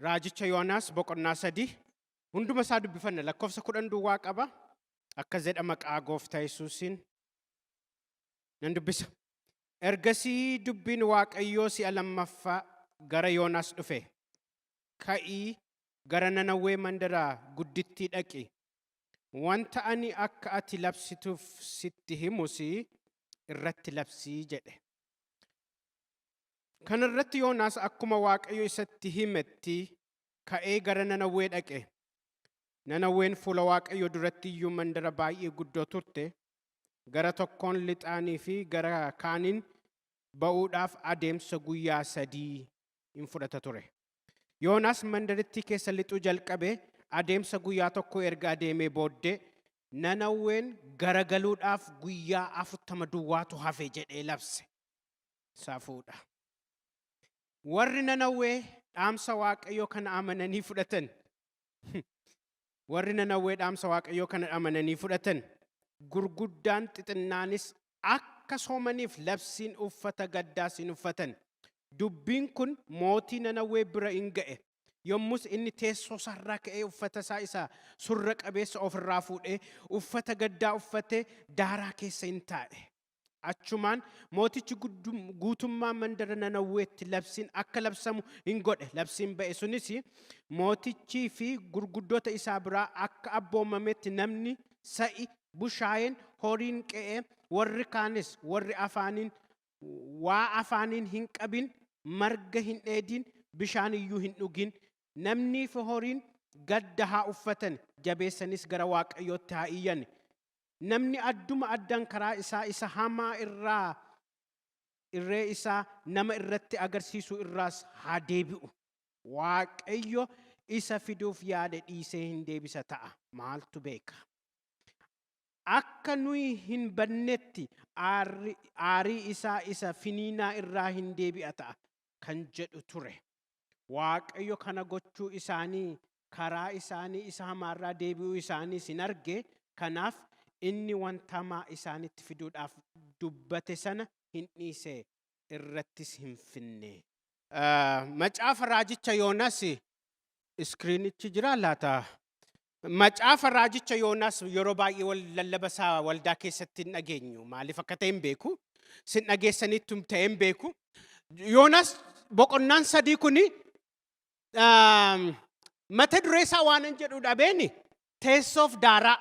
Raajicha Yoonaas boqonnaa 3 hunduma isaa dubbifanna lakkoofsa 10 duwwaa qaba akka jedha maqaa gooftaa Yesuusiin nan dubbisa. Ergasii dubbiin Waaqayyoo si'a lammaffaa gara Yoonaas dhufe. Ka'ii gara Nanawwee mandara guddittii dhaqi. Wanta ani akka ati labsituuf sitti himus irratti labsii jedhe. Kana irratti Yoonaas akkuma Waaqayyo isatti himetti ka'ee gara Nanawwee dhaqe. Nanawween fuula Waaqayyo duratti iyyuu mandara baay'ee guddoo turte. Gara tokkoon lixaanii fi gara kaaniin ba'uudhaaf adeemsa guyyaa 3 in fudhata ture. Yoonaas mandarittii keessa lixuu jalqabe adeemsa guyyaa tokko erga adeemee booddee Nanawween garagaluudhaaf guyyaa 40 duwwaatu hafe jedhee labse. Saafuudha. Warri Nanawwee dhaamsa Waaqayyoo kana amananii fudhatan. Warri Nanawwee dhaamsa Waaqayyoo kana amananii fudhatan. Gurguddaan xixinnaanis akka soomaniif labsiin uffata gaddaas hin uffatan. Dubbiin kun mootii Nanawwee bira hin ga'e. Yommus inni teessoo sarara ka'ee uffata isaa surra qabeessa ofirraa fuudhee uffata gaddaa uffatee daaraa keessa hin taa'e. Achumaan mootichi guutummaa mandara Nanawweetti labsiin akka labsamu hin godhe. Labsiin ba'e sunis mootichii fi gurguddoota isaa biraa akka abboomametti namni sa'i bushaayeen horiin qe'ee warri kaanis warri afaaniin hin qabin marga hin dheedin bishaan iyyuu hin dhugin namni fi horiin gadda haa uffatan jabeessanis gara Waaqayyootti haa iyyan. Namni adduma addan karaa isa hamaa irree isaa nama irratti agarsiisu irraas haa deebi'u. Waaqayyo isa fiduuf yaade dhiisee hin deebisa ta'a. Maaltu beeka? Akka nuyi hin bannetti aarii isaa isa finiinaa irraa hin deebi'a ta'a kan jedhu ture. Waaqayyo kana gochuu isaanii karaa isaanii isa hamaarraa deebi'uu isaanii sin arge. Kanaaf inni wanta hamaa isaanitti fiduudhaaf dubbate sana hin dhiise irrattis hin finne. Macaafa raajicha Yoonaas iskiriinichi jira laata? Macaafa raajicha Yoonaas yeroo baay'ee lallabasaa waldaa keessatti hin dhageenyu. Maaliif akka ta'e hin beeku. Sin dhageessanitti ta'e hin beeku. Yoonaas boqonnaan 3 kuni mata duree isaa waan hin jedhu dhabeeni teessoof daaraa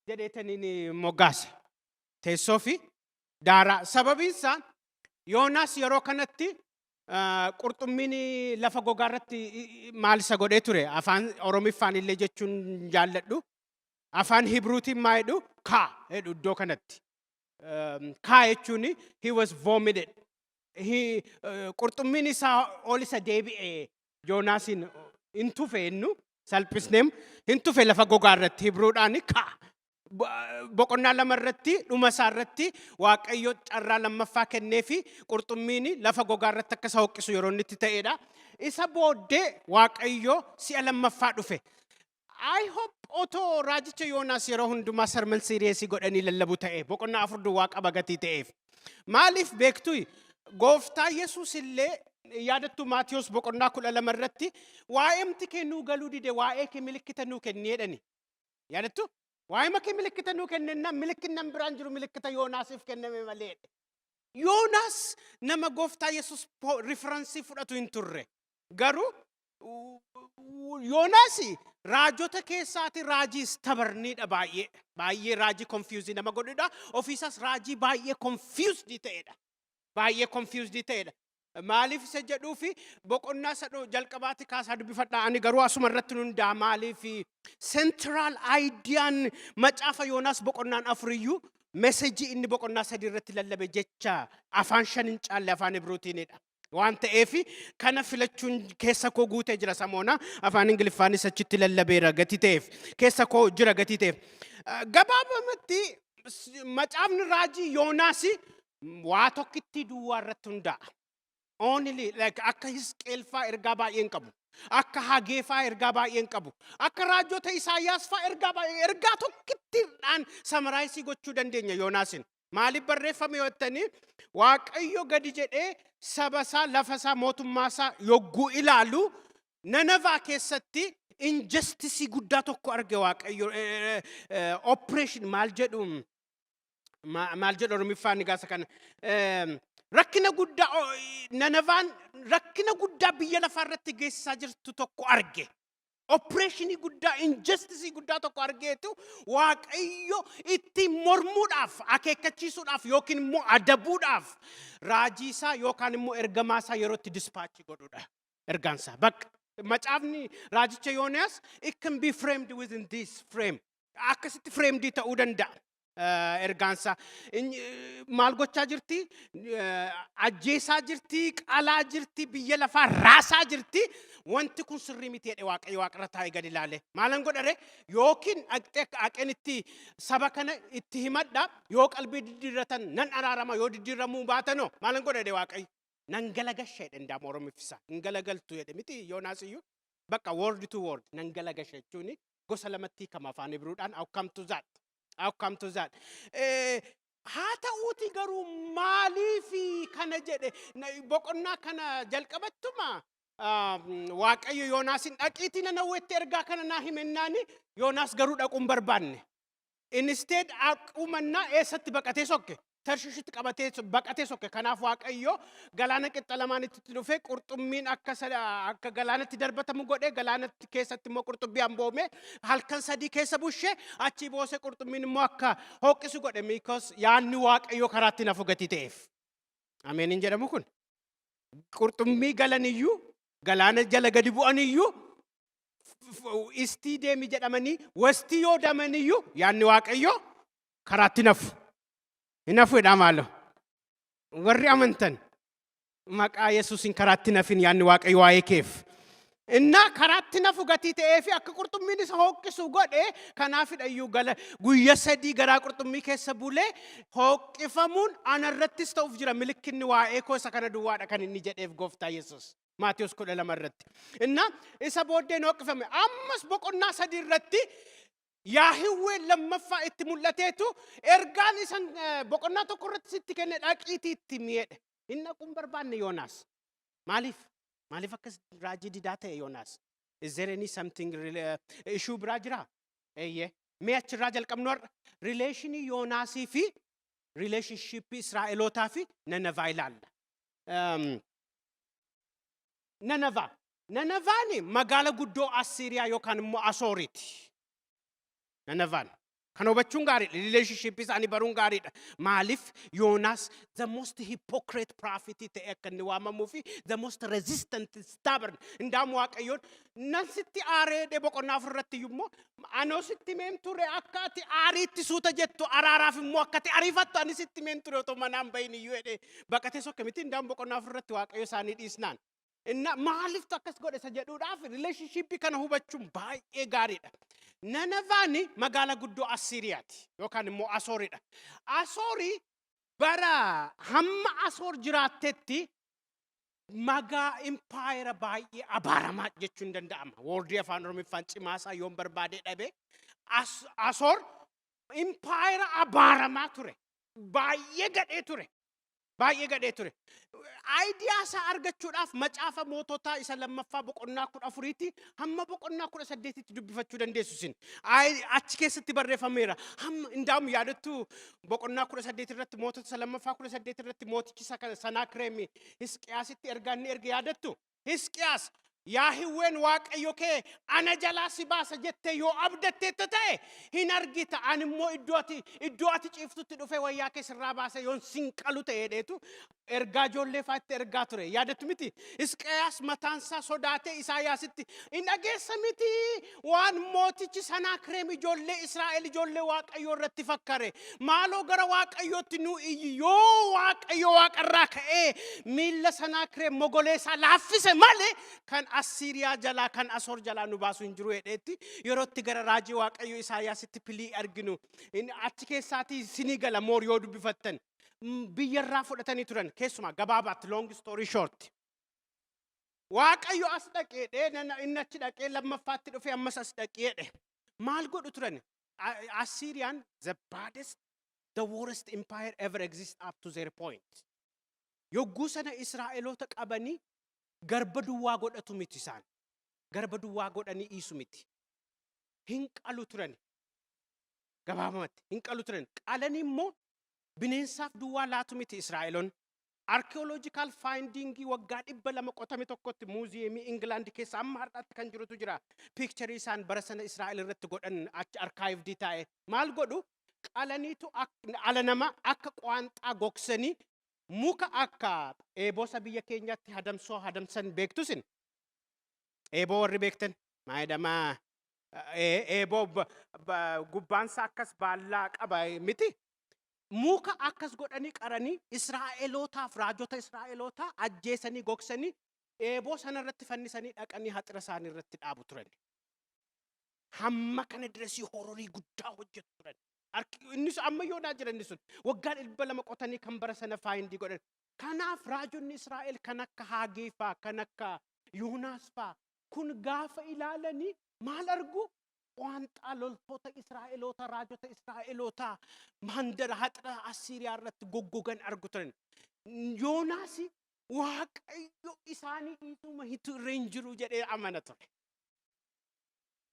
jedheetaniin moggaase. Teessoo fi daaraa. Sababiin isaa Yoonaas yeroo kanatti qurxummiin lafa gogaa irratti maal isa godhee ture? Afaan Oromiffaan illee jechuun jaalladhu. Afaan Hibruutiin maa jedhu? Kaa jedhu iddoo kanatti. Kaa jechuun he was vomited. Qurxummiin isaa ol isa deebi'ee Yoonaasin hin tufe innu salphisneem hin tufe lafa gogaa irratti Hibruudhaan kaa. Boqonnaa 2 irratti dhuma isaa irratti Waaqayyo carraa lammaffaa kennee fi qurxummiin lafa gogaa irratti akka isa hokkisu yeroo inni itti ta'edha. Isa booddee Waaqayyo si'a lammaffaa dhufe. I hope otoo raajicha Yoonaas yeroo hundumaa sermon siriyeesii godhanii lallabu ta'e boqonnaa 4 duwwaa qaba gatii ta'eef. Maaliif beektu? Gooftaa Yesuus illee yaadattu Maatiyos boqonnaa 12 irratti waa'ee mti kennuu galuu dide waa'ee kee milikkita nuu kenni jedhani. Yaadattu? Waa'ee makee milikkita nuu kenninna milikkinnan biraan jiru milikkita Yoonaasiif kenname malee. Yoonaas nama gooftaa Yesuus riferensii fudhatu hin turre. Garuu Yoonaas raajota keessaati raajii stabarniidha baay'ee. Baay'ee raajii confused nama godhudha. Ofiisas raajii baay'ee confused ta'edha. Baay'ee confused ta'edha. Maaliif isa jedhuufi boqonnaa sadoo jalqabaatti kaasaa dubbifadhaa ani garuu asuma irratti hundaa maaliif central ideaan macaafa Yoonaas boqonnaan 4 iyyuu message inni boqonnaa 3 irratti lallabe jecha afaan 5 hin caalle afaan Ibruutiinidha. Waan ta'eef kana filachuun keessa koo guutee jira samoona afaan Ingiliffaanis achitti lallabeera gatii ta'eef keessa koo jira gatii ta'eef. Gabaabumatti macaafni raajii Yoonaas waa tokkitti duwwaa irratti hundaa'a. Only like akka Hisqeelfaa ergaa baay'een qabu. Akka Hageefaa ergaa baay'een qabu. Akka raajota Isaayyaasfaa ergaa tokkittiidhaan samaraayisii gochuu dandeenya Yoonaasin. Maaliif barreeffame yoo ta'ani Waaqayyo gadi jedhee sabasaa lafasaa mootummaasaa yogguu ilaalu Nanavaa keessatti injustice guddaa tokko arge Waaqayyo operation maal jedhu Oromiffaan gaasa kana rakkina guddaa Nanavaan rakkina guddaa biyya lafaa irratti geessisaa jirtu tokko arge. Operation guddaa injustice guddaa tokko argeetu Waaqayyo itti mormuudhaaf akeekkachiisuudhaaf yookiin immoo adabuudhaaf raajii isaa yookaan immoo ergamaa isaa yerootti dispatch godhuudha. Ergaansaa bakka macaafni raajicha Yoonaas it can be framed within this frame. Akkasitti framed ta'uu danda'a. Ergaansaa maal gochaa jirti? Ajjeesaa jirti, qalaa jirti, biyya lafaa raasaa jirti. Wanti kun sirrii miti jedhe Waaqayyo waaqarra taa'ee gad ilaale. Maalan godhare yookiin aqeen itti saba kana itti himadha yoo qalbii diddiirratan nan araarama yoo diddiirramuu baatanoo maalan godhare Waaqayyo. Nan galagasha jedhe ndaama Oromiffisa. Hin galagaltu jedhe miti Yoonaas iyyuu bakka word to word nan galagasha jechuun gosa lamatti kama afaan Ibruudhaan come to that. Come to that. Haa ta'uuti garuu maaliifi kana jedhe boqonnaa kana jalqabattuma Waaqayyo Yoonaasin dhaqiitii Nanawweetti ergaa kana naa himennaani Yoonaas garuu dhaquun barbaanne. Instead aqumannaa eessatti baqatee sokke. Tarshishitti qabatee baqatee sokke. Kanaaf Waaqayyo galaana qixxalamaanitti dhufee qurxummiin akka galaanatti darbatamu godhee galaanatti keessatti immoo qurxummii hamboomee halkan sadii keessa bushee achi boosee qurxummiin immoo akka hooqisu godhe because yaanni Waaqayyo karaatti nafu gatii ta'eef. Ameeniin jedhamu kun qurxummii galaniyyuu galaana jala gadi bu'aniyyuu istii deemi jedhamanii westii yoo damaniyyuu yaanni Waaqayyo karaatti nafu. Inafu edamalo. Warri amantan maqaa Yesuusin karaatti nafin yaanni Waaqayyo waa'ee keef. Inna karaatti nafu gatii ta'ee fi akka qurxummiin isa hooqisu godhe kanaafidha iyyuu guyya sadii garaa qurxummii keessa bulee hooqifamuun anarrattis ta'uuf jira milikkinni waa'ee koo isa kana duwwaadha kan inni jedheef gooftaa Yesuus. Maatiyos 12 irratti. Inna isa booddeen hooqifame ammas boqonnaa sadii irratti Yaahiwween lammaffaa itti mul'ateetu ergaan isan boqonnaa tokko irratti sitti kenne dhaqiitii itti mi'eedhe. Inni dhaquun barbaanne Yoonaas. Maaliif akkas raajii didaa ta'e Yoonaas? Is there any something issue biraa jira? Eeyyee. Mee achirraa jalqabnu har'a relationii Yoonaasii fi relationship Israa'elootaa fi Nanavaa ilaalla. Nanavaan magaala guddoo Asiiriyaa yookaan immoo Asooriiti. Nanavaan. Kan hubachuun gaariidha. Relationship isaanii baruun gaariidha. Maaliif Yoonaas the most hypocrite prophet ta'e akka inni waamamuu fi the most resistant stubborn indaamu Waaqayyoon nan sitti aareedhe boqonnaa ofirratti immoo anoo sitti meem ture akka ati aariitti suuta jettu araaraaf immoo akka ati ariifattu ani sitti meem ture otoo manaan bahin iyyuu jedhe baqatee sokke miti indaamu boqonnaa ofirratti Waaqayyo isaanii dhiisnaan. Inna maaliif akkas godhe isa jedhuudhaaf relationship kana hubachuun baay'ee gaariidha. Nanavaan magaala guddoo Asiiriyaati yookaan immoo Asooridha. Asoorii bara hamma Asoor jiraattetti magaa empire baay'ee abaaramaa jechuun danda'ama. Wordii afaan Oromiffaan cimaasaa yoon barbaade dhabe Asoor empire abaaramaa ture. Baay'ee gadhee ture. Idea isaa argachuudhaaf macaafa moototaa isa lammaffaa boqonnaa 14 hamma boqonnaa 18tti dubbifachuu dandeessu sin. Achi keessatti barreeffameera. Hamma indaamu yaadattu boqonnaa 18 irratti mootota isa lammaffaa 18 irratti mootichi Sanaakireem Hisqiyaasitti ergaa inni erge yaadattu. Hisqiyaas Yaahiwween Waaqayyo kee ana jalaa si baasa jettee yoo abdatteetta ta'e hin argita ani immoo iddoo ati ciiftutti dhufee wayyaa kee sirraa baasa yoon sin qalu ta'e dheetu ergaa ijoollee faatti ergaa ture yaadattu miti. Hisqiyaas mataansaa sodaatee Isaayaasitti hin dhageessa miti waan mootichi Sanaakireem ijoollee Israa'el ijoollee Waaqayyoo irratti fakkare maaloo gara Waaqayyootti nu iyyi yoo Waaqayyo waaqarraa ka'ee miilla Sanaakireem mogoleesaa laaffise malee kan Asiiriyaa jalaa kan Asoor jalaa nu baasu hin jiru jedheetti yerootti gara raajii Waaqayyo Isaayaasitti pilii arginu achi keessaatii sinii gala moor yoo dubbifattan biyyarraa fudhatanii turan keessumaa gabaabaatti long story short. Waaqayyo as dhaqeedhe inni achi dhaqee lammaffaatti dhufee ammas as dhaqeedhe maal godhu turan? Assyrian the baddest the worst empire ever exists up to their point. yogguu sana Israa'eloota qabanii garba duwwaa godhatu miti isaan. Garba duwwaa godhanii dhiisu miti. Hin qalu turan. Gabaabumatti hin qalu turan. Qalanii immoo bineensaaf duwwaa laatu miti Israa'eloon. Archaeological finding waggaa 200 qotame tokkotti muuziyeemii England keessa amma har'aatti kan jirutu jira. Picture isaan bara sana Israa'el irratti godhan achi archive taa'e. Maal godhu? Qalaniitu ala nama akka qaanxaa gogsanii muka akka eeboosa biyya keenyaatti hadamsan beektusin. Eeboo warri beektan maayidhamaa eeboo gubbaansa akkas baallaa qaba miti. Muka akkas godhanii qaranii Israa'elootaaf raajota Israa'elootaa ajjeesanii gogsanii eeboo sana irratti fannisanii dhaqanii haxira isaanii irratti dhaabu turan. Hamma kana diresii hororii guddaa hojjetu turan. Innis amma yoonaa jiran sun waggaa 200 qotanii kan bara sana faayindii godhan. Kanaaf raajonni Israa'el kan akka Haagee faa kan akka Yoonaas faa kun gaafa ilaalanii maal argu? Qaanxaa loltoota Israa'eloota raajota Israa'eloota mandara haxira Asiiriyaa irratti goggogan argu turan. Yoonaas Waaqayyo isaanii dhiisuma hitu irra hin jiru jedhee amana ture.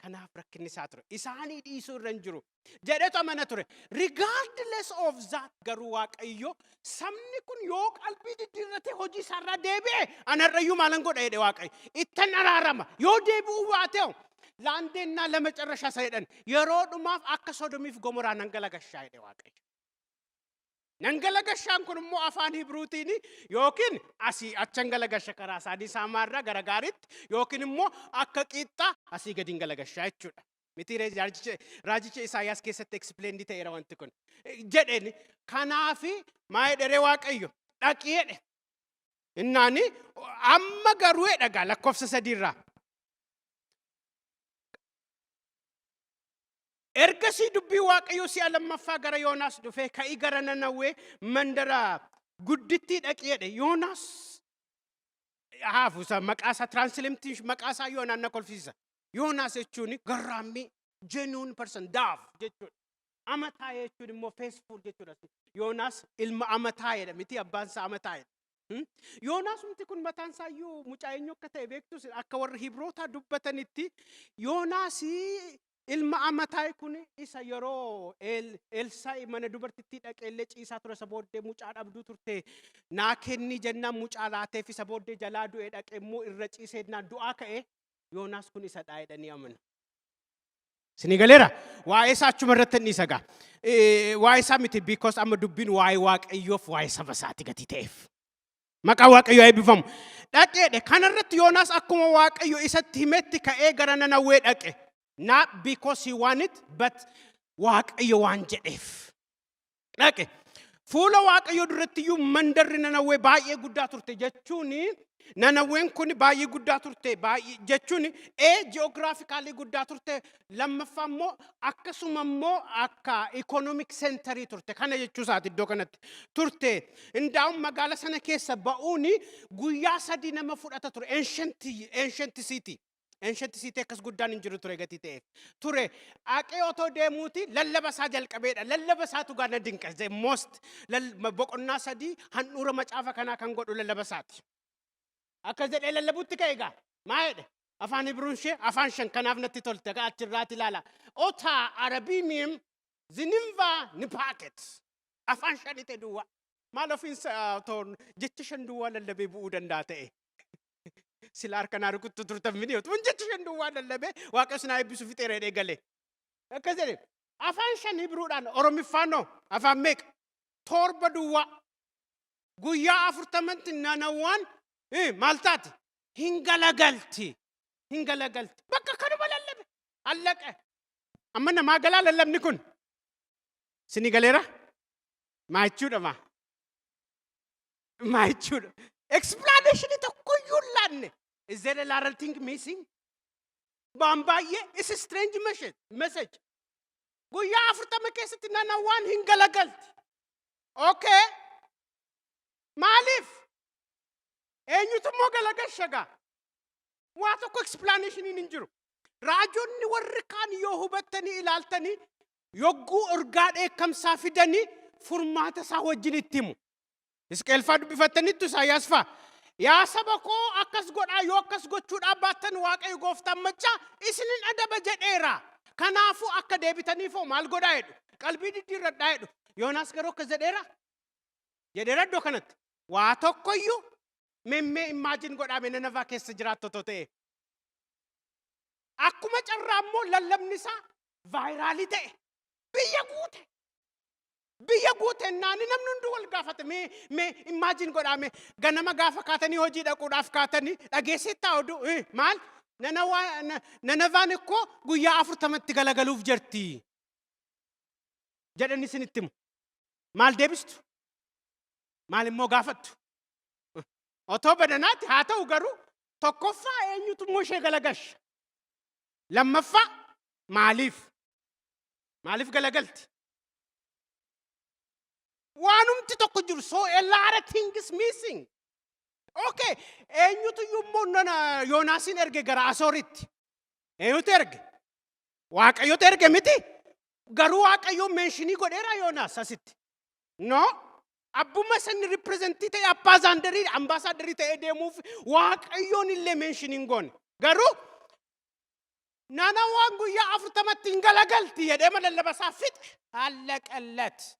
Kanaaf rakkinni isaa ture. Isaanii dhiisuu irra hin jiru jedheetu amana ture. Regardless of that garuu Waaqayyo sabni kun yoo qalbii diddiirratee hojii isaarraa deebi'e anarrayyuu maalan godha jedhe Waaqayyo. Ittan araarama yoo deebi'uu baatee laandeenna ለመጨረሻ ሳይደን የሮዱማፍ አከ ሶዶሚፍ ጎሞራ ነንገለገሻ አይደ ዋቀይ ነንገለገሻን ኩንሞ አፋን ሂብሩቲኒ ዮኪን አሲ አቸንገለገሻ ከራሳዲ ሳማራ ገረጋሪት ዮኪንሞ አከ ቂጣ አሲ ገዲንገለገሻ አይቹዳ ሚቲሬ ራጂቼ ኢሳያስ ከሰተ ኤክስፕሌን ዲተ ኤራወንት ኩን ጀደኒ ካናፊ ማይደሬ ዋቀዮ ዳቂየደ እናኒ አመገሩ ይደጋ ለኮፍሰ ሰዲራ Ergasii dubbii Waaqayyoo si alammaffaa gara Yoonaas dhufee ka'ii gara Nanawwee mandara guddittii dhaqeedhe. Yoonaas haafuusa maqaasaa translatetiin maqaasaa Yoonaan na kolfisiisa. Yoonaas jechuun garraammii genuine person daaf jechuudha. Amataa jechuun immoo faithful jechuudha. Yoonaas ilma amataa'edha miti abbaan isaa amataa'edha. Yoonaas umti kun mataan isaa iyyuu mucaa eenyu akka ta'e beektus akka warri Hibrootaa dubbatanitti Yoonaas ilma amataa'e kun isa yeroo Elsaa'i mana dubartittii dhaqeellee ciisaa ture isa booddee mucaa dhabduu turte naa kenni jennaan mucaa laateef isa booddee jalaa du'ee dhaqee immoo irra ciisee du'aa ka'e Yoonaas kun isa dhaa'edhanii amanu. Sinii galeera waa'ee isaa achuma irratti hin dhiisagaa. Waa'ee isaa miti because amma dubbiin waa'ee Waaqayyoof waa'ee saba isaati gati ta'eef. Maqaa Waaqayyoo eebbifamu. Dhaqeedhe kanarratti Yoonaas akkuma Waaqayyo isatti himetti ka'ee gara Nanawwee dhaqe. Not because he wanted, but Waaqayyo waan jedheef. Dhaqe. Fuula Waaqayyoo duratti iyyuu mandarri Nanawwee baay'ee guddaa turte jechuun Nanawween kun baay'ee guddaa turte jechuun geographically guddaa turte lammaffaa immoo akkasuma immoo akka economic center turte kana jechuusaati iddoo kanatti turte. Indaa'um magaala sana keessa ba'uun guyyaa 3 nama fudhata ture ancient city. Ancient city akkas guddaan hin jiru ture gati ta'eef ture aqee otoo deemuuti lallaba isaa jalqabeedha. Lallaba isaatu gaana dinqase most boqonnaa 3 handhuura macaafa kanaa kan godhu lallaba isaati. Akkas jedhee lallabuutti ka'e egaa maayedha afaan Hibruun ishee afaan 5 kanaaf natti tolte achirraati ilaala. Otaa arabiimim zinimvaa ni paaket afaan 5 ta'e duwwaa maal ofiinsa toon jecha 5 duwwaa lallabee bu'uu danda'a ta'e. Silar kana rukuttu turtan video tun jecha 5 duwwaa lallabee Waaqayyo sinaa eebbisu fixeera jedhee galee. Akkas jedhe afaan 5 Hibruudhaan Oromiffaan afaan meeqa 7 duwwaa guyyaa 40tti Nanawwaan maal taati hin galagalti bakka kanuma lallabe allaqe. Amma namaa galaa lallabni kun sinii galeera maa jechuudha maa jechuudha. Explanation tokkoyyuu laanne. Is there a lot of things missing? Bambaye is a strange message. Guyyaa 40 keessatti Nanawwaan hin galagalti. Okay. Maaliif? Eenyutu immoo galagashagaa? Waa tokko explanation hin jiru. Raajonni warri kaan yoo hubattanii ilaaltanii yogguu urgaa dheekkamsaa fidanii furmaata isaa wajjin itti himu. Isqeel faa dubbifattaniittu Isaayyaas faa. Yaa saba koo akkas godhaa yoo akkas gochuudhaaf baattan Waaqayyo gooftaan machaa isinin adaba jedheera. Kanaafuu akka deebitaniifoo maal godhaa jedhu. Qalbii diddiirradhaa jedhu. Yoonaas garuu akkas jedheera. Jedheera iddoo kanatti. Waa tokkoyyuu memmee imaajin godhame Nanavaa keessa jiraattotoo ta'e. Akkuma carraa immoo lallabni isaa vaayiraalii ta'e. Biyya guute. Biyya guutennaani namni hundi wal gaafate mee imaajin godhame ganama gaafa kaatanii hojii dhaquudhaaf kaatanii dhageessittaa oduu maal Nanavaan ikkoo guyyaa 40tti galagaluuf jirti jedhanii isinitti himu. Maal deebistu? Maal immoo gaafattu? Otoo badanaatti haa ta'u garuu tokkoffaa eenyutu immoo ishee galagasha? Lammaffaa maaliif? Maaliif galagalti? Waanumti tokko jiru so a lot of things missing. Okay, eenyutu immoo Yoonaasin erge gara Asooritti. Eenyutu erge? Waaqayyotu erge miti. Garuu Waaqayyo menshinii godheera Yoonaas asitti. No. Abbuma sanni representii ta'e abbaasaandarii ambaasaadarii ta'ee deemuuf Waaqayyoon illee menshiniin goone. Garuu Nanawaan guyyaa 40tti hin galagalti jedhee lallabaa fixe. Allaqallat.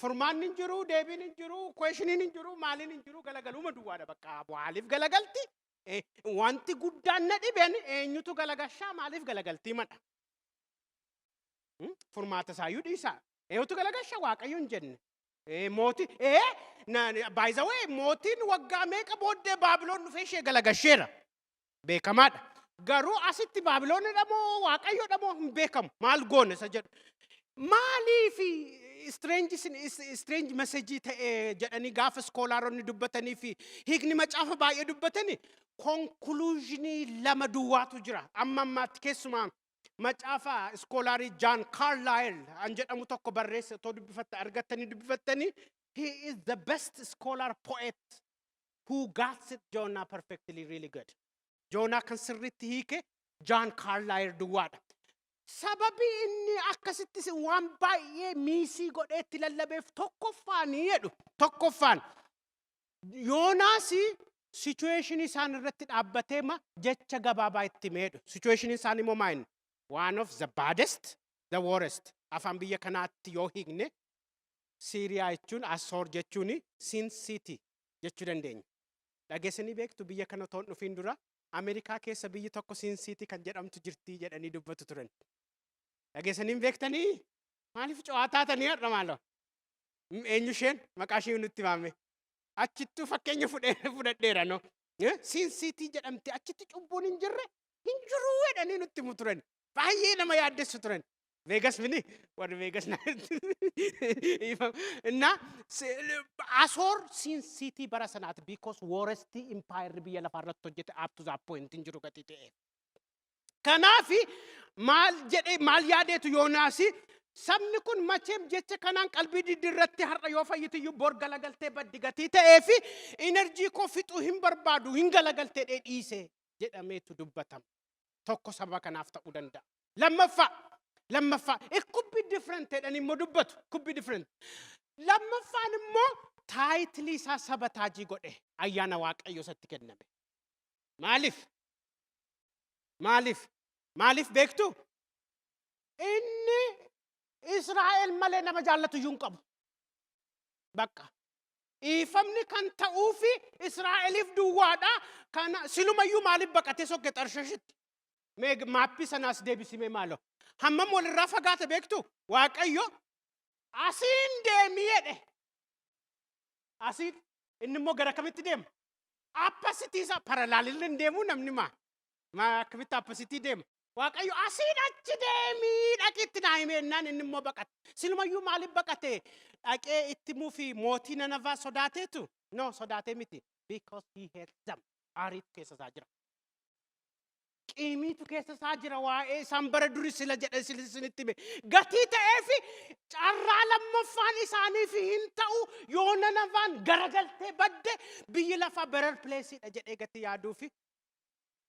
Furmaanni hin jiru, deebiin hin jiru, questionin hin jiru, maaliin hin jiru, galagaluma duwwaadha bakka. Maaliif galagalti? Wanti guddaan na dhibeen eenyutu galagashaa maaliif galagaltii madha? Furmaata isaayyuu dhiisaa. Eenyutu galagashaa Waaqayyo hin jenne. Mootii by the way mootiin waggaa meeqa booddee Baabiloon dhufee ishee galagasheera. Beekamaadha. Garuu asitti Baabiloon dhamoo Waaqayyo dhamoo hin beekamu. Maal goone isa jedhu. Maaliif strange message ta'e jedhanii gaafa skoolaaronni dubbatanii fi hiikni macaafa baay'ee dubbatanii conclusionii lama duwwaatu jira. Amma ammaatti keessumaa macaafa skoolaarii John Carlyle an jedhamu tokko barreesse too dubbifatta argattanii dubbifattanii he is the best scholar poet who got it Jonah perfectly really good. Jonah kan sirriitti hiike John Carlyle duwwaadha. Sababi inni akkasitti waan baay'ee miisii godheetti lallabeef tokkoffaanii jedhu. Tokkoffaan Yoonaas situation isaan irratti dhaabbatee jecha gabaabaa itti meedhu. Situation isaan immoo maayini? One of the baddest, the worst. Afaan biyya kanaatti yoo hiikne Syria jechuun Asoor jechuun Sin City jechuu dandeenya. Dhageessanii beektu biyya kana toon dhufiin dura Amerikaa keessa biyyi tokko Sin City kan jedhamtu jirti jedhanii dubbatu turan. Dhageessanii beektanii maaliif co'ataa tanii har'a maaloo? Eenyu isheen maqaa ishee nutti himame. Achittuu fakkeenya fudhadheera no. Sin City jedhamti achitti cubbuun hin jirre hin jiru jedhanii nutti himu turan. Baay'ee nama yaaddessu turan. Vegas mini warri Vegas na እና Asoor Sin City bara sanaati because worst empire biyya lafa irratti hojjete up to that point hin jiru gati ta'e. Kanaafi maal yaadeetu Yoonaasi sabni kun macheem jecha kanaan qalbii diddiirratti har'a yoo fayyitiyyuu bor galagaltee baddi gatii ta'ee fi enerjii koo fixuu hin barbaadu hin galagaltee dhiisee jedhameetu dubbatama. Tokko saba kanaaf ta'uu danda'a. Lammaffaa it could be different jedhanii immoo dubbatu. Could be different. Lammaffaan immoo taayitilii isaa sabataajii godhe ayyaana Waaqayyoo isatti kenname. Maaliif beektu? Inni Israa'el malee nama jaallatu iyyuu hin qabu. Bakka. Ifamni kan ta'uu fi Israa'eliif duwwaadha. Kana silumayyuu maaliif baqatee sokke Tarshiishitti? Maappii sanaas deebisimee maaloo? Hammam walirraa fagaate beektu? Waaqayyo asiin deemi jedhe. Asiin inni immoo gara kamitti deema? Appasitii isaa paralaalillee hin deemuu namni maa akkamitti appasitii deema? Waaqayyo asiin achi deemii dhaqiitti naa himennaan inni immoo baqate. Silumayyuu maaliif baqate? Dhaqee itti muufi mootii Nanavaa sodaateetu? No, sodaatee miti. Because he hates them. Aariitu keessa isaa jira. Qiimiitu keessa isaa jira waa'ee isaan bara duri sila jedhe isinitti hime. Gatii ta'ee fi carraa lammaffaan isaaniif hin ta'u yoo Nanavaan garagaltee badde biyyi lafaa better placeedha jedhee gatii yaaduu fi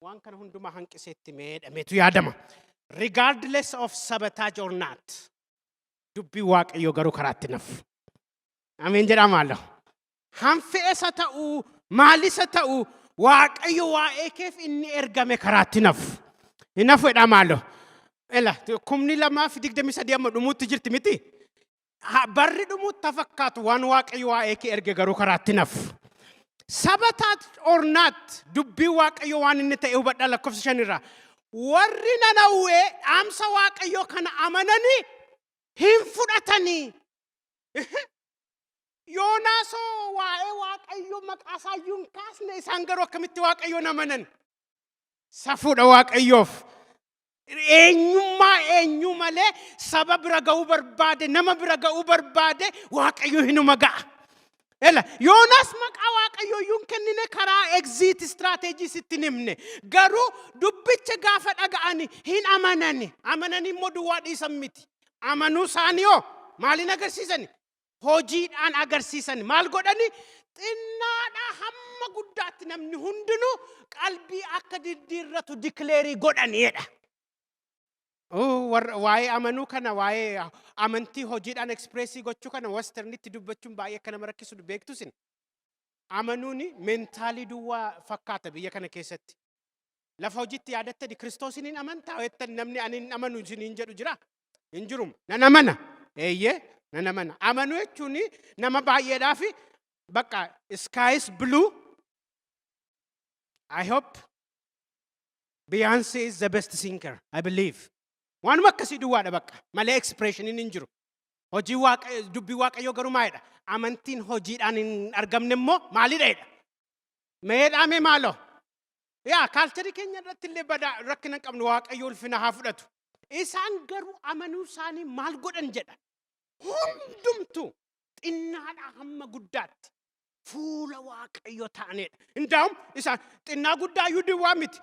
waan kana hundumaa hanqiseetti meedhameetu yaadama. Regardless of sabotage or not, dubbii Waaqayyoo garuu karaatti nafu. Ameen jedhamaallo. Hanfeesa ta'uu maalisa ta'uu waaqayyo waa'ee keef inni ergame karaatti nafu. Hinafu jedhamaallo. Ela kumni lamaa fi 23 amma dhumuutti jirti miti. Barri dhumuutti tafakkaatu waan waaqayyo waa'ee kee erge garuu karaatti nafu. Sabatat or not dubbii waaqayyo waan inni ta'e hubadhaa lakkoofsa 5 irraa. Warri Nanawwee dhaamsa waaqayyo kana amananii hin fudhatanii. Yoonaasoo waa'ee waaqayyo maqaa isaayyuu hin kaasne isaan garuu akkamitti waaqayyoon amanan. Safuudha waaqayyoof. Eenyu malee saba bira ga'uu barbaade nama bira ga'uu barbaade waaqayyo hinuma ga'a. Ela Yoonaas maqaa waaqayyo yuun kennine karaa exit strategy sitti nimne garuu dubbicha gaafa dhaga'ani hin amanani. Amanani immoo duwwaa dhiisan miti. Amanuu isaaniioo maaliin agarsiisani? Hojiidhaan agarsiisani. Maal godhani? Xinnaadhaa hamma guddaatti namni hundinuu qalbii akka diddiirratu dikleerii godhaniidha. Waa'ee amanuu kana waa'ee amantii hojiidhaan ekspreesii gochuu kana westernitti dubbachuun baay'ee akka nama rakkisu beektu sin. Amanuuni mentaalii duwwaa fakkaata biyya kana keessatti. Lafa hojiitti yaadattani Kiristoosiin hin amantaa jettan namni ani hin amanu isiniin jedhu jira. Hin jirum. Nan amana. Eeyyee nan amana. Amanuu jechuun nama baay'eedhaaf bakka sky is blue. I hope Beyonce is the best singer. I believe. Waanuma akkasii duwwaadha bakka malee expression hin jiru. Hojii dubbii waaqayyoo garuu maalidha? Amantiin hojiidhaan hin argamne immoo maalidha? Meedhaame maaloo? Yaa kaalcharii keenya irratti illee badaa rakkina qabnu waaqayyo ulfina haa fudhatu. Isaan garuu amanuu isaanii maal godhan jedha. Hundumtu xinnaadhaa hamma guddaatti fuula waaqayyo ta'anidha. Indaa'um isaan xinnaa guddaa iyyuu duwwaa miti.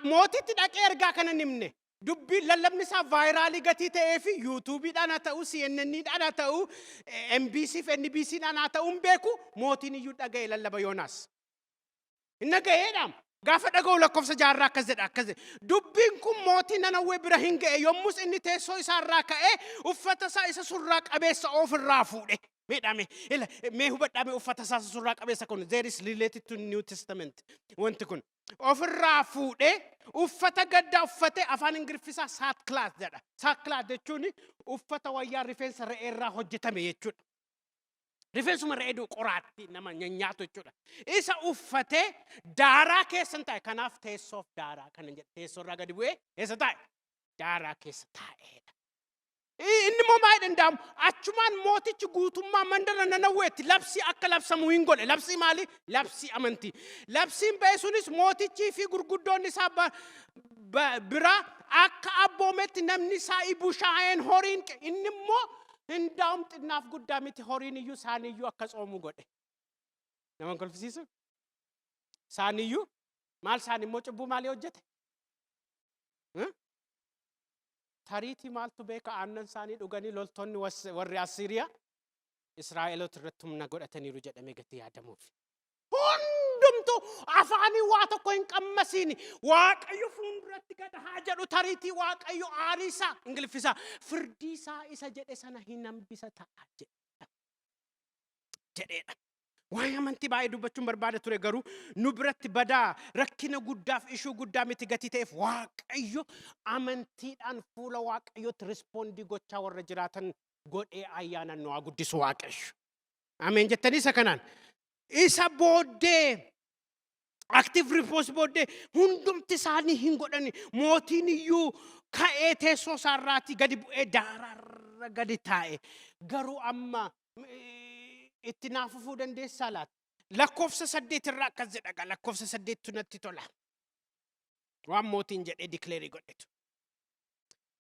Mootitti dhaqee ergaa kana nimne. Dubbii lallabni isaa vaayiraalii gatii ta'ee fi yuutuubiidhaan haa ta'uu CNN'dhaan haa ta'uu MBC fi NBC'dhaan haa ta'uu hin beeku mootiin iyyuu dhaga'e lallaba Yoonaas. Inni dhaga'eedhaam gaafa dhaga'u lakkoofsa 6 irraa akkas jedha. Dubbiin kun mootii Nanawwee bira hin ga'e yommus inni teessoo isaarraa ka'ee uffata isaa isa surraa qabeessa ofirraa fuudhe. Meedhaame mee hubadhaame uffata isaa surraa qabeessa kun there is related to New Testament wanti kun. Ofirraa fuudhee uffata gaddaa uffate afaan Ingiliffisaa sackcloth jedha. Sackcloth jechuun uffata wayyaa rifeensa re'eerraa hojjetame jechuudha. Rifeensuma re'ee qoraatti nama nyaatu jechuudha. Isa uffatee daaraa keessa taa'e. Kanaaf teessoof daaraa kana jedha. Teessoorraa gadi bu'ee eessa taa'e? Daaraa keessa taa'eedha. Inni immoo maal danda'amu? Achumaan mootichi guutummaa mandara Nanawweetti labsii akka labsamu hin godhe. Labsii maali? Labsii amantii. Labsiin ba'e sunis mootichii fi gurguddoonni isaa bira akka abboometti namni isaa bushaayeen horiin inni immoo hindaa'um xinnaaf guddaa miti horiin iyyuu isaaniiyyuu akka tsoomu godhe. Nama kolfisiisu? Isaaniiyyuu maal isaan immoo cubbuu maalii hojjete? Tariitii maaltu beeka aannan isaanii dhuganii loltoonni warri Asiiriyaa Israa'eloota irratti humna godhataniiru jedhamee gati yaadamuuf. Hundumtu afaanii waa tokko hin qammasiini. Waaqayyo fuulduratti gad haa jedhu tariitii waaqayyo aariisaa Ingiliffisaa firdiisaa isa jedhe sana hin hambisa ta'a jedheedha. Waa'ee amantii baay'ee dubbachuun barbaada ture garuu nu biratti badaa rakkina guddaaf ishuu guddaa miti gatii ta'eef waaqayyo amantiidhaan fuula waaqayyootti rispoondii gochaa warra jiraatan godhee ayyaana nu haa guddisu waaqayyo. Ameen jettanii isa kanaan. Isa booddee active response booddee hundumti isaanii hin godhani. Mootiin iyyuu ka'ee teessoo isaarraatii gadi bu'ee daaraarra gadi taa'e. Garuu amma itti naafufuu dandeessaa laata? Lakkoofsa 8 irraa akkas jedha. Lakkoofsa 8 natti tola. Waan mootiin jedhee dikleerii godhetu.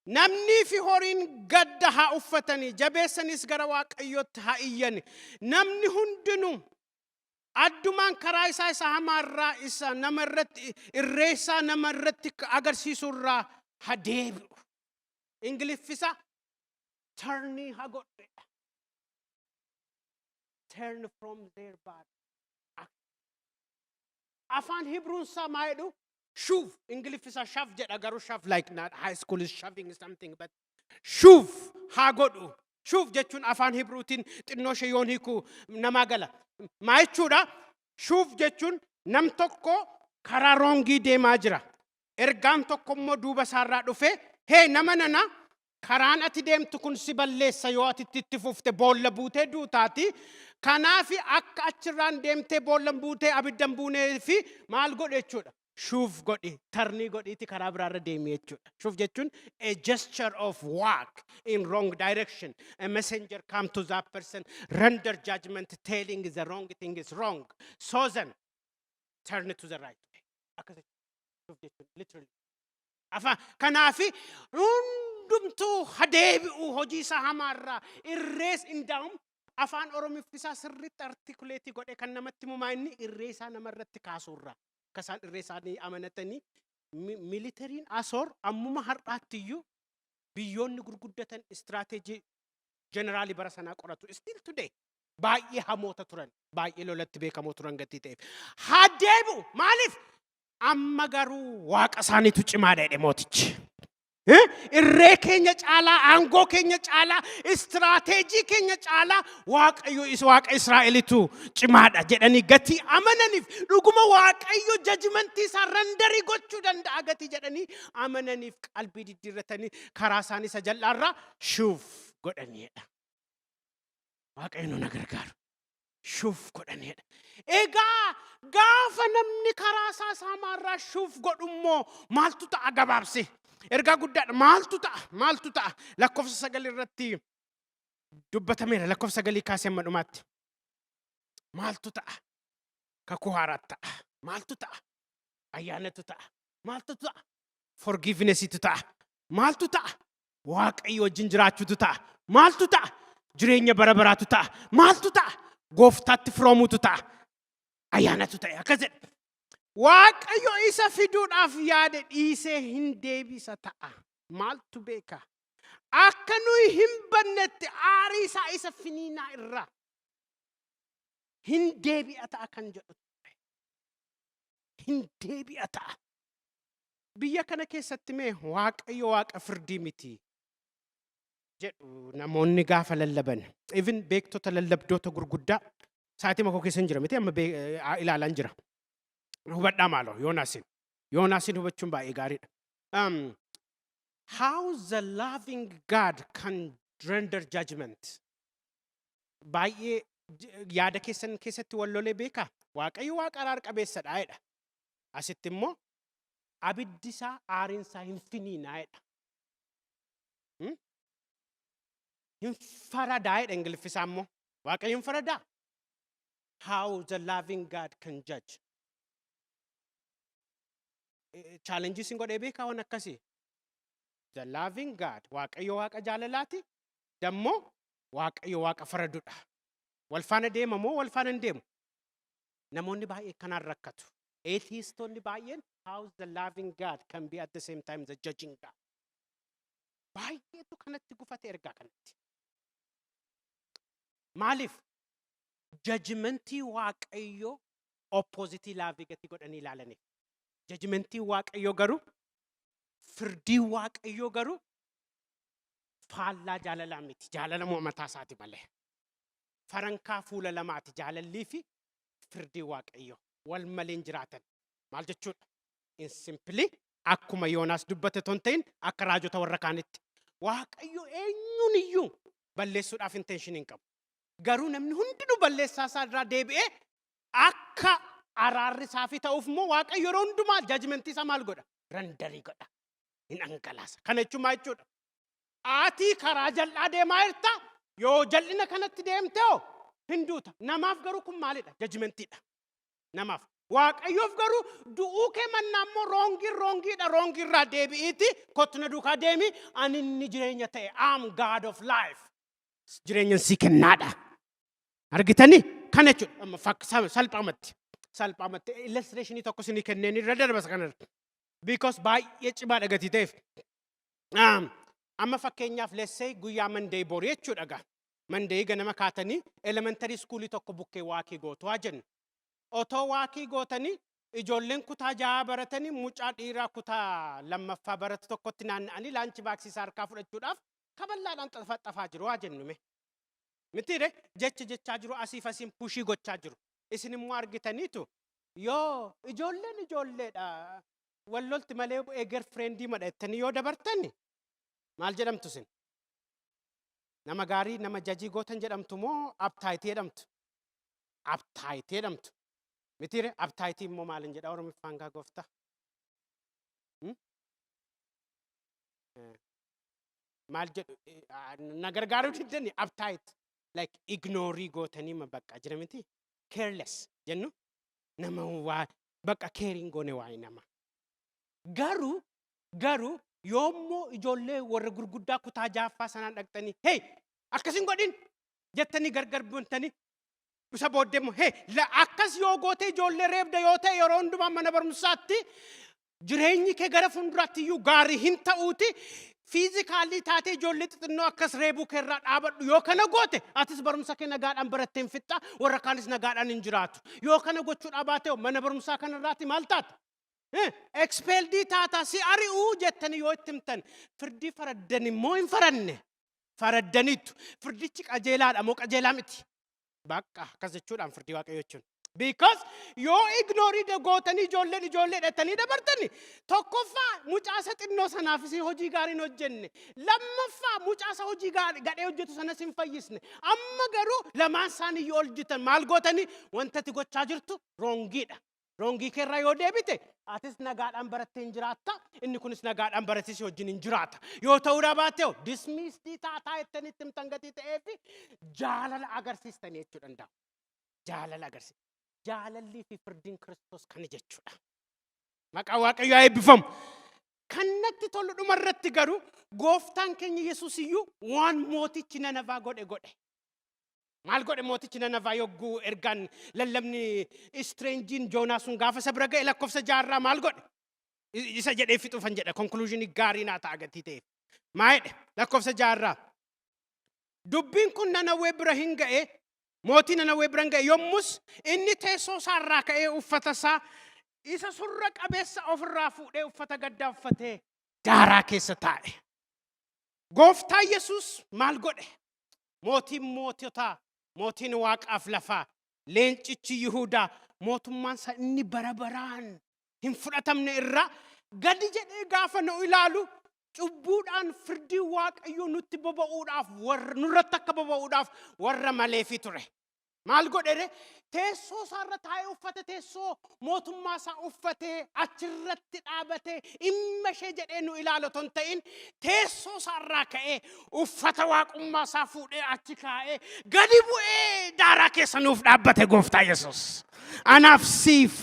Namni fi horiin gadda haa uffatanii jabeessanis gara waaqayyootti haa iyyani. Namni hundinuu addumaan karaa isaa isa hamaarraa isa namarratti irreessaa namarratti agarsiisurraa haa deebi'u. Ingiliffisa turnii haa godhe. Turn from their bad act. Afaan Hebruun isaa maa jedhu? Shuv. Ingiliffisa shav jedha garuu shav like not high school is shoving something but shuv haa godhu. شوف جتون أفان هبروتين تنوش يونيكو نماغلا ما يتشودا شوف جتون نم توكو كرارونجي دي ماجرا إرغان توكو مدوبة سارة دوفي هي نمانانا كران أتي ديم تكون سيبالي سيواتي تتفوفت بول لبوتي دو تاتي كنافي أكا أتشران ديم تي بول لبوتي أبدن بوني في مال قد يتشودا شوف قدي ترني قدي تي كرابرار ديمي شوف جتون a gesture of walk in wrong direction a messenger come to that person render judgment telling the wrong thing is wrong so then turn it to the right way akasi شوف جتون literally afa kanafi hundumtu hadebi'u hojii isa hamarra irrees inda'um afaan oromiffisaa sirriitti artikuleetii godhe kan namatti himumaa inni irreesaa namarratti kaasurra kasaan irreesaanii amanatanii militariin asoor ammuma har'aattiyyuu biyyoonni gurguddatan istiraatejii generaalii bara sanaa qoratu still today baay'ee hamoota turan baay'ee lolatti beekamoo turan gatii ta'eef hadeebi'u maaliif amma garuu waaqa isaaniitu cimaadha jedhe mootichi. Irree keenya caalaa aangoo keenya caalaa istiraatejii keenya caalaa waaqayyo waaqa Israa'elitu cimaadha jedhanii gatii amananiif dhuguma waaqayyo judgmentii isaa renderii gochuu danda'a gatii jedhanii amananiif qalbii diddiirratanii karaa isaanii isa jal'aarraa shuuf godhaniidha. Waaqayyo nu gargaaru. Shuuf godhaniidha. Egaa gaafa namni karaa isaa saamarraa shuuf godhummoo maaltu ta'a gabaabse? Ergaa guddaadha maaltu ta'a lakkoofsa 9 irratti dubbatameera lakkoofsa 9 kaasee amma dhumaatti maaltu ta'a kakuu haaraat ta'a maaltu ta'a ayyaanatu ta'a maaltu ta'a forgivenessitu ta'a maaltu ta'a waaqayyo wajjin jiraachuutu ta'a maaltu ta'a jireenya bara baraatu ta'a maaltu ta'a gooftaatti firoomuutu ta'a ayyaanatu ta'a akkas jedha. Waaqayyo isa fiduudhaaf yaade dhiisee hin deebisa ta'a. Maaltu beeka? Akka nuyi hin bannetti aarii isaa isa finiinaa irraa hin deebi'a ta'a kan jedhu. Hin deebi'a ta'a. Biyya kana keessatti mee waaqayyo waaqa firdii miti jedhu namoonni gaafa lallaban. Even beektota lallabdoota gurguddaa sa'aatii makoo keessa hin jira miti amma ilaalaan jira. Hubadhaa maaloo Yoonaasin hubachuun baay'ee gaariidha. How the loving God can render judgment. Baay'ee yaada keessan keessatti wallolee beekaa. Waaqayyo waaqa araara qabeessadha jedha. Asitti immoo abiddisaa aariinsaa hin finiinaa jedha. Hin faradaa jedha Ingiliffisaa immoo. Waaqayyo hin faradaa. How the loving God can judge. Challenges in God ebe kawan akkasi. The loving God waaqayyo waaqa jaalalaati dammo waaqayyo waaqa faradudha. Wal faana deema moo wal faana hin deemu? Namoonni baay'ee kanaan rakkatu. Atheistonni baay'een how the loving God can be at the same time the judging God. Baay'eetu kanatti gufate ergaa kanatti. Maaliif judgmentii waaqayyo oppositii laafii gati godhanii ilaalaniif. Judgmentii waaqayyo garuu firdii waaqayyo garuu faallaa jaalalaa miti jaalala mataa isaati malee farankaa fuula lamaati jaalallii fi firdii waaqayyo wal maleen jiraatan maal jechuudha in simply akkuma Yoonaas dubbate tonteen akka raajota warra kaanitti waaqayyo eenyuun iyyuu balleessuudhaaf intention hin qabu garuu namni hundinuu balleessaa isaa irraa deebi'ee akka araarri saafi ta'uuf moo waaqayyo yeroo hundumaa judgmentii isaa maal godha renderii godha hin angalaasa kana jechuun maal jechuudha aatii karaa jal'aa deemaa jirta yoo jal'ina kanatti deemte oo hinduuta namaaf garuu kun maalidha judgmentiidha namaaf waaqayyoof garuu du'uu kee mannaa immoo roongiirraa deebi'iiti kottu na duukaa deemi ani inni jireenya ta'e am God of life jireenyan sii kennaadha argitanii kana jechuudha salphaamatti illustrationii tokko sinii kenneen irra darbasa kanarra because baay'ee cimaadha gatii ta'eef amma fakkeenyaaf lessee guyyaa mandee boru jechuudha gaa mandee ganama kaatanii elementary schoolii tokko bukkee waakii gootu haa jennu otoo waakii gootanii ijoolleen kutaa 6 baratanii mucaa dhiiraa kutaa 2ffaa baratu tokkotti naanna'anii laanchi baaksii isaa harkaa fudhachuudhaaf kaballaan xaffaa jiru waa jennume mitire jechaa jiru asii fasiin pushii gochaa jiru isin immoo argitaniitu yoo ijoolleedha wallolti malee eeger friendii madhattanii yoo dabartani maal jedhamtu sin nama gaarii nama jajii gootan jedhamtu moo abtaayitii jedhamtu mitire abtaayitii immoo maalin jedha oromiffaan gaa gooftaa maal jedhu na gargaaruu diddani abtaayit like ignorii gootanii ma bakka jira miti careless jennu nama waa bakka caring goone waa'ee nama garuu yoommoo ijoollee warra gurguddaa kutaa jaaffaa sanaan dhaqxanii hey akkasin godhin jettanii gargar buntanii bisa booddeemmoo hey akkas yoo goote ijoollee reebda yoo ta'e yeroo hundumaa mana barumsaatti jireenyi kee gara fuulduraatti iyyuu gaarii hin ta'uuti fiizikaalii taatee ijoollee xixinnoo akkas reebuu keerraa dhaabadhu yoo kana goote atis barumsa kee nagaadhaan barattee hin fixxa warra kaanis nagaadhaan hin jiraatu yoo kana gochuudhaa baatee mana barumsaa kanarraatti maal taata expelled taata si ari'uu jettanii yoo itti himtan firdii faraddan immoo hin faranne faraddaniitu firdichi qajeelaadha moo qajeelaa miti bakka akkas jechuudhaan firdii waaqayyoo jechuun because yoo ignorii gootanii ijoollee dheettanii dabartani tokkoffaa mucaasa xinnoo sanaafis hojii gaariin hojjenne lammaffaa mucaasa hojii gadhee hojjetu sanas hin fayyisne amma garuu lamaan isaanii ol jitan maal gootanii wantati gochaa jirtu roongiidha roongii keerraa yoo deebite atis nagaadhaan barattee hin jiraatta inni kunis nagaadhaan baratis wajjin hin jiraata yoo ta'uudha baate dismissed taataa jettanitti himtan gatii ta'eefi jaalala agarsiistanii jechuu danda'u jaalala agarsiisa jaalalli fi firdiin Kiristoos kana jechuudha maqaa waaqayyoo eebbifamu kannatti tolu dhumarratti garuu gooftaan keenya Yesuus iyyuu waan mootichi Nanavaa godhe maal godhe mootichi Nanavaa yogguu ergaan lallabni strangein Joonaas sun gaafa isa bira ga'e lakkoofsa 6 maal godhe isa jedhee fixuufan jedha conclusion gaarii naa ta'a gatii ta'eef maa jedhe lakkoofsa 6 dubbiin kun Nanawwee bira hin ga'e mootii Nanawwee bira hin ga'e yommus inni teessoo isaarraa ka'ee uffata isaa isa surra qabeessa ofirraa fuudhee uffata gaddaa uffatee daaraa keessa taa'e gooftaa Yesuus maal godhe mootiin moototaa mootiin waaqaaf lafaa leencichi Yihuudaa mootummaan isaa inni bara baraan hin fudhatamne irraa gadi jedhee gaafa nu ilaalu cubbuudhaan firdii waaqayyoo nutti boba'uudhaaf nurratti akka boba'uudhaaf warra maleefi ture maal godhe teessoo isaarra taa'ee uffata teessoo mootummaa isaa uffatee achirratti dhaabatee dhimma ishee jedhee nu ilaalu ton ta'in teessoo isaarraa ka'ee uffata waaqummaa isaa fuudhee achi kaa'ee gadi bu'ee daaraa keessa nuuf dhaabbate gooftaa Yesuus anaaf siif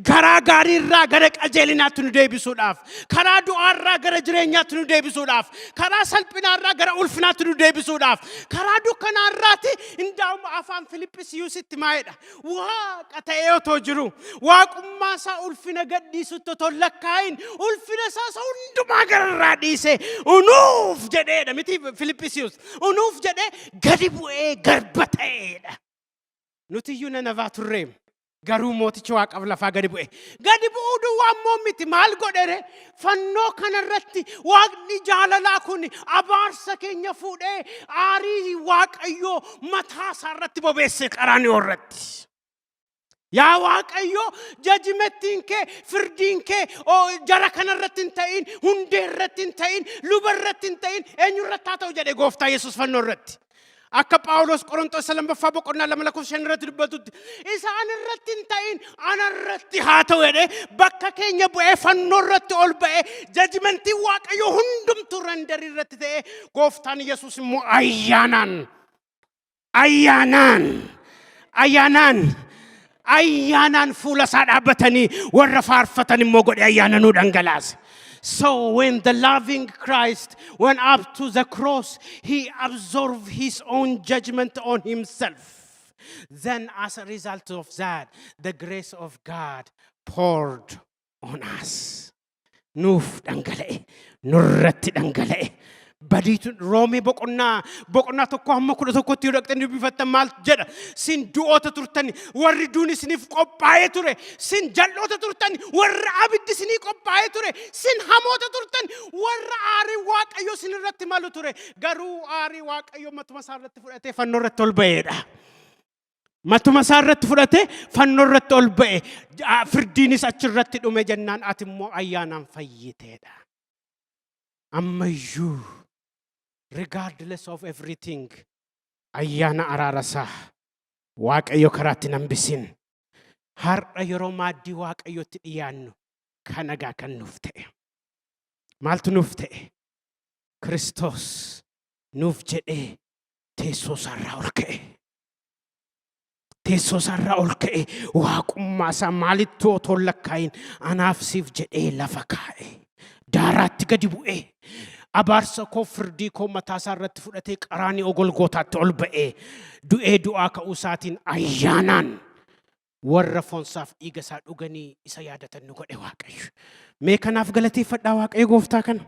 garaa gaariirraa gara qajeelinaatti nu deebisuudhaaf karaa du'aarraa gara jireenyaatti nu deebisuudhaaf karaa salphinaarraa gara ulfinaatti nu deebisuudhaaf karaa dukkanaarraatti indaa'uma afaan Filiphisiiyuusitti maayedha waaqa ta'ee otoo jiru waaqummaa isaa ulfina gadhiisutti otoo lakkaa'in ulfina isaa hundumaa gararraa dhiisee unuuf jedheedha miti Filiphisiiyuus unuuf jedhee gadi bu'ee garba ta'eedha nuti iyyuu Nanavaa turreem garuu mootichi waaqaaf lafaa gadi bu'uu duwwaa immoo miti maal godhe fannoo kanarratti waaqni jaalalaa kun abaarsa keenya fuudhee aarii waaqayyoo mataa isaarratti bobeesse qaraanioo irratti yaa waaqayyoo judgmentiin kee firdiin kee jara kanarratti hin ta'in hundee irratti hin ta'in luba irratti hin ta'in eenyurratti haa ta'u jedhe gooftaa Yesuus fannoo irratti akka Phaawulos Qorontos 2:2 irratti dubbatutti isaan irratti hin ta'in ana irratti haa ta'u jedhe bakka keenya bu'ee fannoo irratti ol ba'ee judgmentiin waaqayyoo hundumtuu renderii irratti ta'e gooftaan Yesuus immoo ayyaanaan fuula isaa dhaabbatanii warra faarfatan immoo godhe ayyaana nuu dhangalaase. So when the loving Christ went up to the cross, he absorbed his own judgment on himself. Then as a result of that, the grace of God poured on us. Nuuf dhangala'e, nurratti dhangala'e. بديت رومي بقنا تكو هم كل تكو تيركتني بفتح مال جدا سين دوء ترتني وردوني سنيف قبائي ترى سين جلو ترتني ورعبد سنيف قبائي ترى سين همو ترتني ورعاري واق أيو سين رت مالو ترى غرو عاري واق أيو ما تمسارت فرأتي فنور تولبيدا ما تمسارت فرأتي فنور تولبي فرديني سأشرت دوم جنان أتمو أيانا فيتيدا أما يو regardless of everything ayana ararasa waq ayo karati nambisin har ayro maddi waq ayo tiyanno kanaga kan nufte maltu nufte Christos nuf jede teso sarra olke waqumma sa malitto tollakain anafsif jede lafakae darat gadibu'e أبارس كفردي كم تاسرت فرتك أراني أقول قطع تلبئة دعاء كأوساتين أيانان ورفون صاف إيجاسات أغني إسيادة النقود واقعي ميكان أفغلتي فدا واقعي قفتاكن